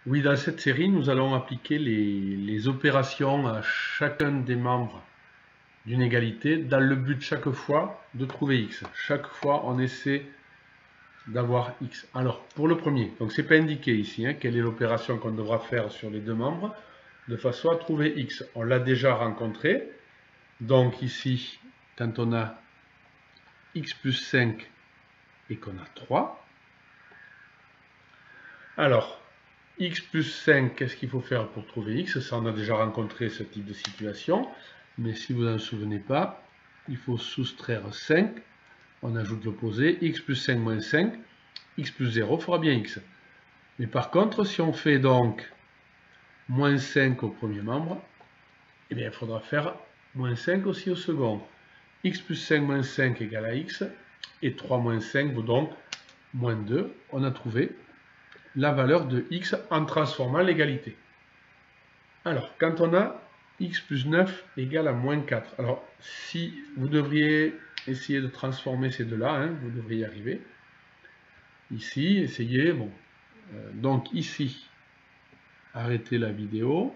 Oui, dans cette série, nous allons appliquer les opérations à chacun des membres d'une égalité dans le but chaque fois de trouver x. Chaque fois, on essaie d'avoir x. Alors, pour le premier, donc c'est pas indiqué ici, quelle est l'opération qu'on devra faire sur les deux membres de façon à trouver x. On l'a déjà rencontré. Donc ici, quand on a x plus 5 et qu'on a 3, alors, x plus 5, qu'est-ce qu'il faut faire pour trouver x? Ça, on a déjà rencontré ce type de situation. Mais si vous n'en souvenez pas, il faut soustraire 5. On ajoute l'opposé. X plus 5 moins 5. X plus 0 fera bien x. Mais par contre, si on fait donc moins 5 au premier membre, eh bien, il faudra faire moins 5 aussi au second. X plus 5 moins 5 égale à x. Et 3 moins 5 vaut donc moins 2. On a trouvé la valeur de x en transformant l'égalité. Alors, quand on a x plus 9 égale à moins 4, alors si vous devriez essayer de transformer ces deux-là, vous devriez y arriver. Ici, essayez, bon. Donc ici, arrêtez la vidéo.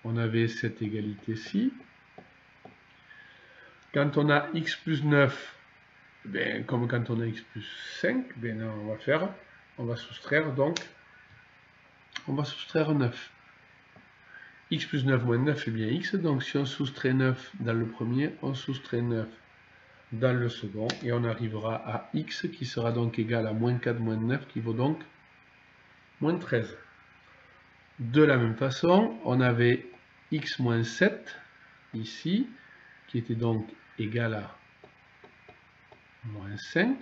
On avait cette égalité-ci. Quand on a x plus 9, ben, comme quand on a x plus 5, ben, on va soustraire donc, on va soustraire 9. X plus 9 moins 9 est bien x, donc si on soustrait 9 dans le premier, on soustrait 9 dans le second, et on arrivera à x qui sera donc égal à moins 4 moins 9, qui vaut donc moins 13. De la même façon, on avait x moins 7 ici, qui était donc égal à moins 5.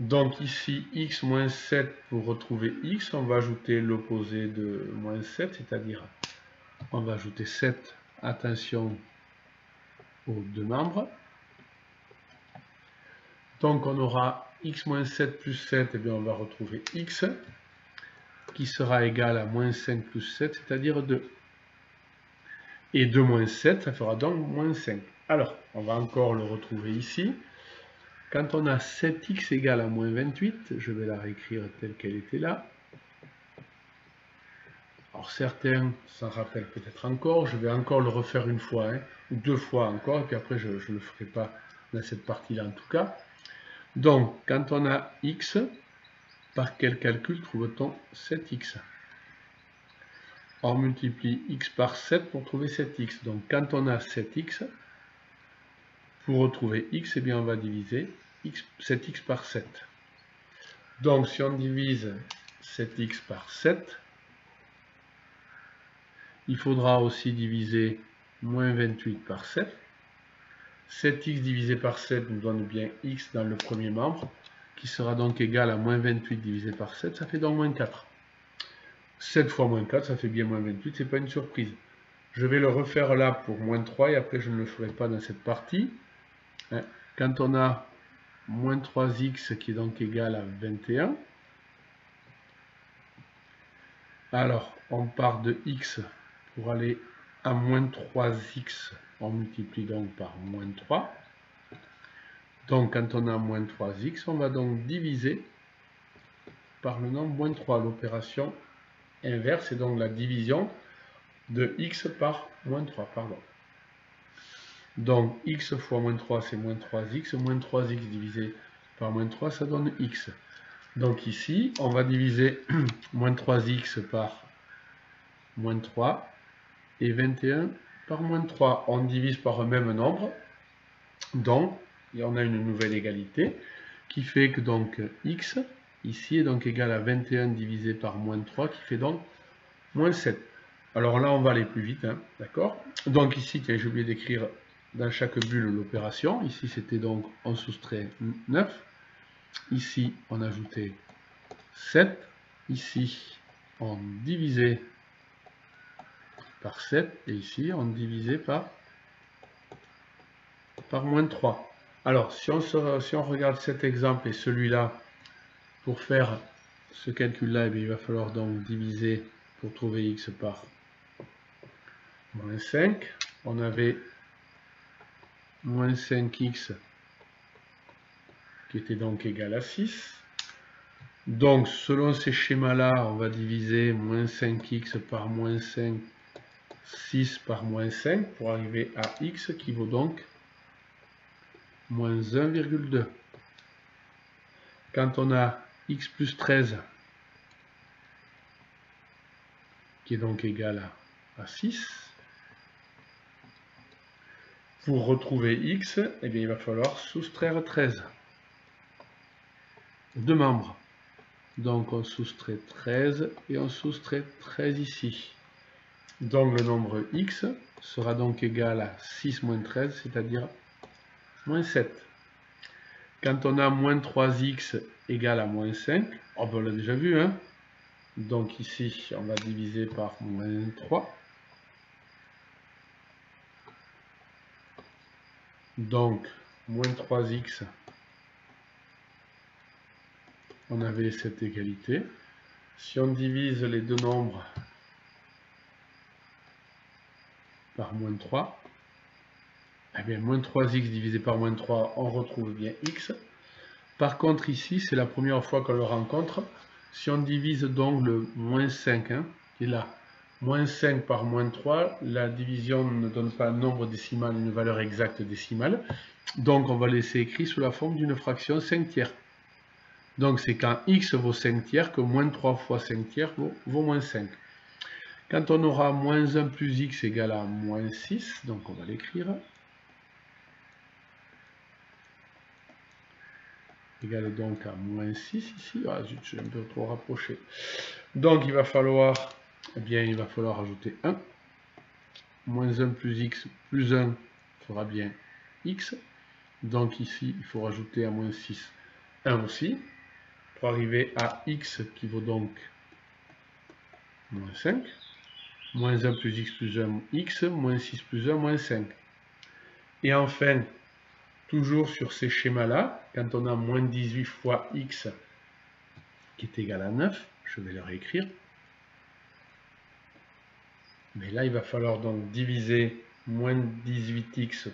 Donc ici, x moins 7, pour retrouver x, on va ajouter l'opposé de moins 7, c'est-à-dire on va ajouter 7, attention aux deux membres. Donc on aura x moins 7 plus 7, et bien on va retrouver x, qui sera égal à moins 5 plus 7, c'est-à-dire 2. Et 2 moins 7, ça fera donc moins 5. Alors, on va encore le retrouver ici. Quand on a 7x égale à moins 28, je vais la réécrire telle qu'elle était là. Alors certains s'en rappellent peut-être encore, je vais encore le refaire une fois, ou deux fois encore, et puis après je ne le ferai pas dans cette partie-là en tout cas. Donc, quand on a x, par quel calcul trouve-t-on 7x? On multiplie x par 7 pour trouver 7x. Donc, quand on a 7x, pour retrouver x, eh bien, on va diviser 7x par 7. Donc, si on divise 7x par 7, il faudra aussi diviser moins 28 par 7. 7x divisé par 7 nous donne bien x dans le premier membre, qui sera donc égal à moins 28 divisé par 7, ça fait donc moins 4. 7 fois moins 4, ça fait bien moins 28, c'est pas une surprise. Je vais le refaire là pour moins 3, et après je ne le ferai pas dans cette partie. Quand on a moins 3x qui est donc égal à 21, alors on part de x pour aller à moins 3x, on multiplie donc par moins 3. Donc quand on a moins 3x, on va donc diviser par le nombre moins 3, l'opération inverse, et donc la division de x par moins 3, pardon. Donc x fois moins 3, c'est moins 3x, moins 3x divisé par moins 3, ça donne x. Donc ici, on va diviser moins 3x par moins 3, et 21 par moins 3. On divise par un même nombre, donc on a une nouvelle égalité, qui fait que donc x, ici, est donc égal à 21 divisé par moins 3, qui fait donc moins 7. Alors là, on va aller plus vite, d'accord? Donc ici, j'ai oublié d'écrire dans chaque bulle l'opération. Ici, c'était donc, on soustrait 9. Ici, on ajoutait 7. Ici, on divisait par 7. Et ici, on divisait par moins 3. Alors, si on regarde cet exemple et celui-là, pour faire ce calcul-là, il va falloir donc diviser pour trouver x par moins 5. On avait moins 5x qui était donc égal à 6. Donc, selon ces schémas-là, on va diviser moins 5x par moins 5, 6 par moins 5, pour arriver à x qui vaut donc moins 1,2. Quand on a x plus 13, qui est donc égal à 6, pour retrouver x, eh bien, il va falloir soustraire 13. Deux membres. Donc on soustrait 13 et on soustrait 13 ici. Donc le nombre x sera donc égal à 6 moins 13, c'est-à-dire moins 7. Quand on a moins 3x égale à moins 5, oh ben on l'a déjà vu, hein. Donc ici, on va diviser par moins 3. Donc, moins 3x, on avait cette égalité. Si on divise les deux nombres par moins 3, eh bien, moins 3x divisé par moins 3, on retrouve bien x. Par contre, ici, c'est la première fois qu'on le rencontre. Si on divise donc le moins 5, hein, qui est là, moins 5 par moins 3, la division ne donne pas un nombre décimal, une valeur exacte décimale. Donc, on va laisser écrit sous la forme d'une fraction 5 tiers. Donc, c'est quand x vaut 5 tiers que moins 3 fois 5 tiers vaut moins 5. Quand on aura moins 1 plus x égale à moins 6, donc on va l'écrire, égale donc à moins 6 ici. Ah zut, j'ai un peu trop rapproché. Donc il va falloir, eh bien, il va falloir ajouter 1. Moins 1 plus x plus 1 fera bien x. Donc ici, il faut rajouter à moins 6 1 aussi, pour arriver à x qui vaut donc moins 5. Moins 1 plus x plus 1, x, moins 6 plus 1, moins 5. Et enfin, toujours sur ces schémas-là, quand on a moins 18 fois x qui est égal à 9, je vais le réécrire. Mais là, il va falloir donc diviser moins 18x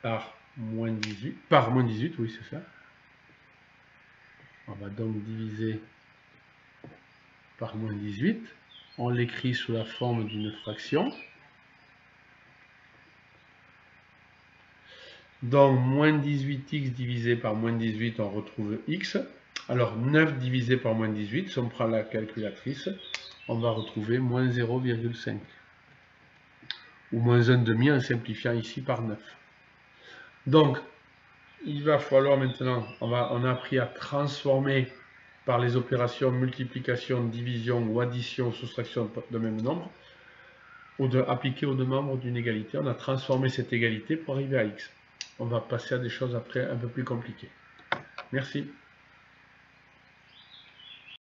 par moins 18, oui, c'est ça. On va donc diviser par moins 18. On l'écrit sous la forme d'une fraction. Donc, moins 18x divisé par moins 18, on retrouve x. Alors, 9 divisé par moins 18, si on prend la calculatrice, on va retrouver moins 0,5. Ou moins 1,5 en simplifiant ici par 9. Donc, il va falloir maintenant, on a appris à transformer par les opérations multiplication, division ou addition, soustraction de même nombre, ou appliquer aux deux membres d'une égalité. On a transformé cette égalité pour arriver à x. On va passer à des choses après un peu plus compliquées. Merci.